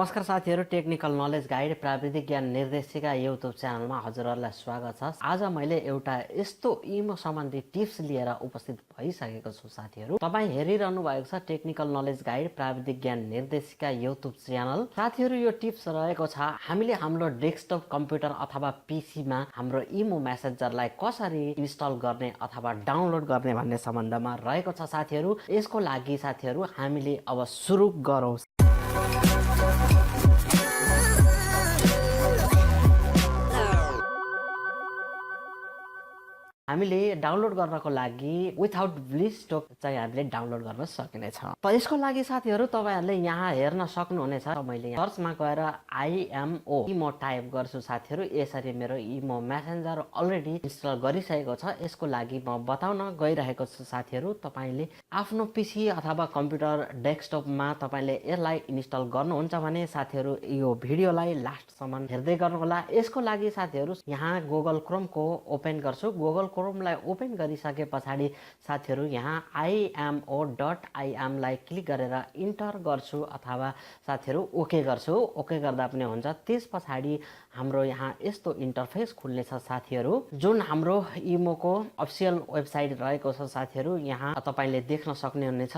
नमस्कार साथीहरु, technical knowledge guide प्राविधिक ज्ञान निर्देशिका युट्युब च्यानलमा हजुरहरुलाई स्वागत छ। आज मैले एउटा यस्तो इमो सम्बन्धी टिप्स लिएर उपस्थित भइसकेको छु। साथीहरु, तपाई हेरिरहनु भएको छ टेक्निकल नलेज गाइड प्राविधिक ज्ञान निर्देशिका युट्युब च्यानल। साथीहरु, यो टिप्स रहेको छ हामीले हाम्रो डेस्कटप कम्प्युटर अथवा पीसीमा हाम्रो इमो मेसेन्जरलाई कसरी इन्स्टल गर्ने अथवा डाउनलोड गर्ने भन्ने सम्बन्धमा रहेको छ। साथीहरु, यसको लागि साथीहरु हामीले अब सुरु गरौँ। हामीले डाउनलोड गर्नको लागि विथआउट ब्लूस्टैक्स चाहिँ हामीले डाउनलोड गर्न सकिनेछ। त यसको लागि साथीहरु तपाईहरुले यहाँ हेर्न सक्नुहुनेछ। मैले सर्चमा गएर आइएमओ इमो टाइप गर्छु। साथीहरु, यसरी मेरो इमो मेसेन्जर अलरेडी इन्स्टल गरिसकेको छ। यसको लागि म बताउन गइरहेको छु। साथीहरु, तपाईले आफ्नो पीसी अथवा कम्प्युटर डेस्कटपमा तपाईले यसलाई इन्स्टल गर्नुहुन्छ भने साथीहरु यो भिडियोलाई लास्टसम्म हेर्दै गर्नुहोला। यसको लागि साथीहरु यहाँ गुगल क्रोमको ओपन गर्छु। गुगल क्रोमलाई ओपन गरिसके पछाडि साथीहरु यहाँ imo.im लाई क्लिक गरेर इन्टर गर्छु अथवा साथीहरु ओके गर्छु। ओके गर्दा पनि हुन्छ। त्यस पछाडि हाम्रो यहाँ यस्तो इन्टरफेस खुल्नेछ। साथीहरु, जुन हाम्रो इमोको अफिसियल वेबसाइट रहेको छ। साथीहरु, यहाँ तपाईले देख्न सक्नुहुनेछ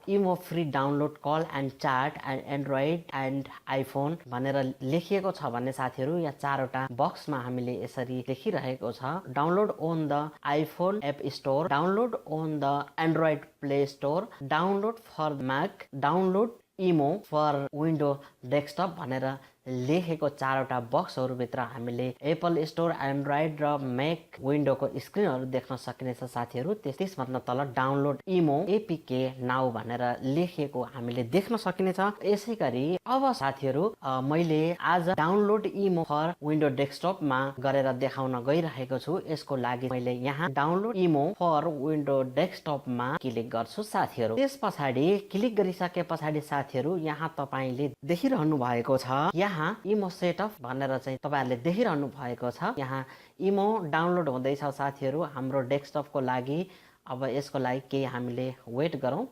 imo free download call and chat and Android and iPhone भनेर लेखिएको छ भने साथीहरु यहाँ चारवटा बक्समा हामीले यसरी लेखिरहेको छ। Download on the iPhone App Store, download on the Android Play Store, download for Mac, download imo for window desktop भनेर लेखेको चारवटा बक्सहरु भित्र हामीले एप्पल स्टोर, एन्ड्रोइड र मैक विन्डोको स्क्रिनहरु देख्न सकिनेछ। साथीहरु, त्यसभन्दा तल डाउनलोड इमो एपीके नाउ भनेर लेखेको हामीले देख्न सकिनेछ। यसैगरी अब साथीहरु मैले आज डाउनलोड इमो फर विन्डो डेस्कटपमा गरेर देखाउन गइरहेको छु। यसको लागि मैले यहाँ डाउनलोड इमो फर विन्डो डेस्कटपमा क्लिक गर्छु। साथीहरु, त्यसपछि क्लिक गरिसके पछाडि साथीहरु यहाँ तपाईले देखिरहनु भएको छ यहाँ इमो सेटअप भनेर चाहिँ तपाईहरुले देखिरहनु भएको छ। यहाँ इमो डाउनलोड हुँदैछ। साथीहरु, हाम्रो डेस्कटपको लागि अब यसको लागि केही हामीले वेट गरौँ।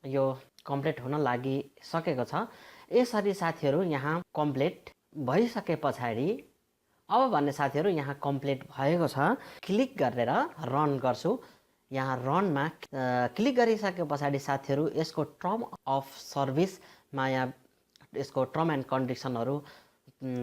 यो कम्प्लिट हुन लागि सकेको छ। यसरी साथीहरु यहाँ कम्प्लिट भइसके पछाडि अब भन्ने साथीहरु यहाँ कम्प्लिट भएको छ। क्लिक गरेर रन गर्छु। यहाँ रनमा क्लिक गरिसके पछाडि साथीहरु यसको टर्म अफ सर्भिसमा यहाँ यसको टर्म एन्ड कन्डिसनहरु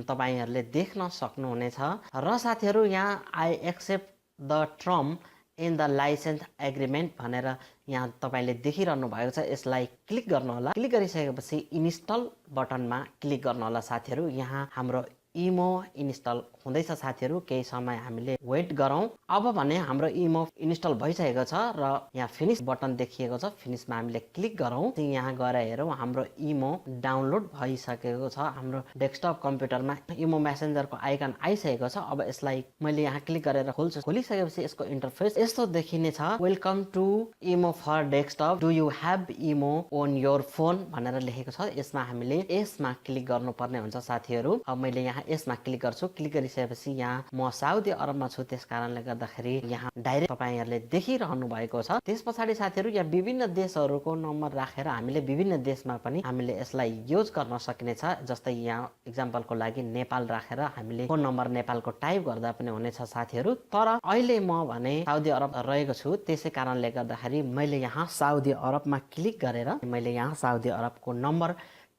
तपाईहरुले देख्न सक्नुहुनेछ। र साथीहरु यहाँ I accept the term in the licence agreement भनेर यहाँ तपाईले देखिरहनु भएको छ। यसलाई क्लिक गर्नु होला। क्लिक गरिसकेपछि इन्स्टल बटनमा क्लिक गर्नु होला। साथीहरु, यहाँ हाम्रो इमो इन्स्टल हुँदैछ। साथीहरु, केही समय हामीले वेट गरौँ। अब भने हाम्रो इमो इन्स्टल भइसकेको छ र यहाँ फिनिश बटन देखिएको छ। फिनिशमा हामीले क्लिक गरौँ। यहाँ गएर हेरौँ हाम्रो इमो डाउनलोड भइसकेको छ। हाम्रो डेस्कटप कम्प्युटरमा इमो मेसेन्जरको आइकन आइसकेको छ। अब यसलाई मैले यहाँ क्लिक गरेर खोल्छु। खोलिसकेपछि यसको इन्टरफेस यस्तो देखिनेछ। Welcome to imo for desktop, do you have imo on your phone भनेर लेखेको छ। यसमा हामीले यसमा क्लिक गर्नुपर्ने हुन्छ। साथीहरु, अब मैले यहाँ यसमा क्लिक गर्छु। क्लिक गरिसकेपछि यहाँ म साउदी अरबमा छु। त्यस कारणले गर्दाखेरि यहाँ डाइरेक्ट तपाईहरुले देखिरहनु भएको छ। त्यसपछि साथीहरु यहाँ विभिन्न देशहरुको नम्बर राखेर हामीले विभिन्न देशमा पनि हामीले यसलाई युज गर्न सकिनेछ। जस्तै यहाँ एक्जाम्पलको लागि नेपाल राखेर हामीले फोन नम्बर नेपालको टाइप गर्दा पनि हुनेछ। साथीहरु, तर अहिले म भने साउदी अरब रहेको छु। त्यसै कारणले गर्दाखेरि मैले यहाँ साउदी अरबमा क्लिक गरेर मैले यहाँ साउदी अरबको नम्बर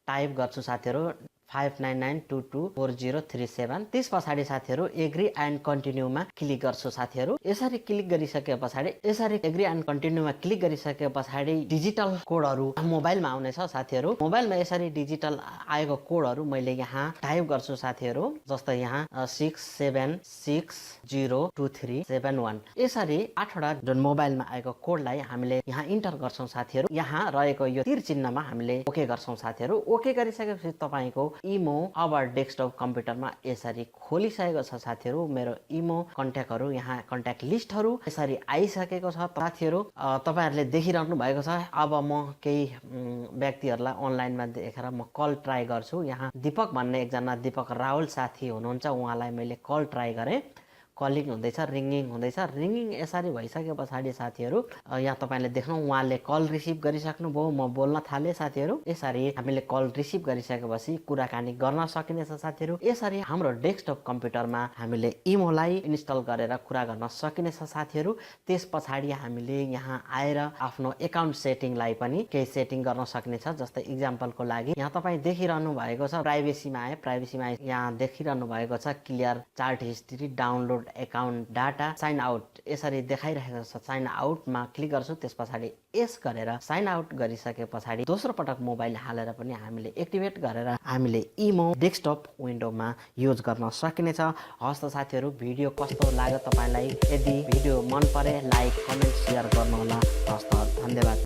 टाइप गर्छु। साथीहरु 5992244037। त्यस पछाडि साथीहरु एग्री एन्ड कन्टिन्यूमा क्लिक गर्छु। साथीहरु, यसरी क्लिक गरिसके पछाडि यसरी एग्री एन्ड कन्टिन्यूमा क्लिक गरिसके पछाडि डिजिटल कोडहरु मोबाइलमा आउनेछ। साथीहरु, मोबाइलमा यसरी डिजिटल आएको कोडहरु मैले यहाँ टाइप गर्छु। साथीहरु, जस्तै यहाँ 67602371 यसरी 8वटा जुन मोबाइलमा आएको कोडलाई हामीले यहाँ इन्टर गर्छौं। साथीहरु, यहाँ रहेको यो तीर चिन्हमा हामीले ओके गर्छौं। साथीहरु, ओके गरिसकेपछि तपाईको इमो अब डेस्कटप कम्प्युटरमा यसरी खोलिसकेको छ। साथीहरु, मेरो इमो कन्ट्याक्टहरु यहाँ कन्ट्याक्ट लिस्टहरु यसरी आइसकेको छ। साथीहरु, तपाईहरुले देखिरहनु भएको छ। अब म केही व्यक्तिहरुलाई अनलाइनमा देखेर म कल ट्राई गर्छु। यहाँ दीपक भन्ने एकजना दीपक राहुल साथी हुनुहुन्छ। उहाँलाई मैले कल ट्राई गरे। कलिङ हुँदैछ, रिङ्गिङ हुँदैछ। रिङ्गिङ यसरी भइसके पछाडि साथीहरू यहाँ तपाईँले देख्नु उहाँले कल रिसिभ गरिसक्नुभयो, म बोल्न थालेँ साथीहरू। यसरी हामीले कल रिसिभ गरिसकेपछि कुराकानी गर्न सकिनेछ साथीहरू। यसरी हाम्रो डेस्कटप कम्प्युटरमा हामीले इमोलाई इन्स्टल गरेर कुरा गर्न सकिनेछ साथीहरू। त्यस पछाडि हामीले यहाँ आएर आफ्नो एकाउन्ट सेटिङलाई पनि केही सेटिङ गर्न सकिनेछ। जस्तै इक्जाम्पलको लागि यहाँ तपाईँ देखिरहनु भएको छ, प्राइभेसीमा आए, प्राइभेसीमा यहाँ देखिरहनु भएको छ clear chat history, download account data, sign out यसरी देखाइरहेको छ। साइन आउटमा क्लिक गर्छु, त्यस पछाडि यस गरेर साइन आउट गरिसके पछाडि दोस्रो पटक मोबाइल हालेर पनि हामीले एक्टिभेट गरेर हामीले इमो डेस्कटप विन्डोमा युज गर्न सकिनेछ। हस् त साथीहरू, भिडियो कस्तो लाग्यो तपाईँलाई? यदि भिडियो मन परे लाइक, कमेन्ट, सेयर गर्नुहोला। हस् त, धन्यवाद।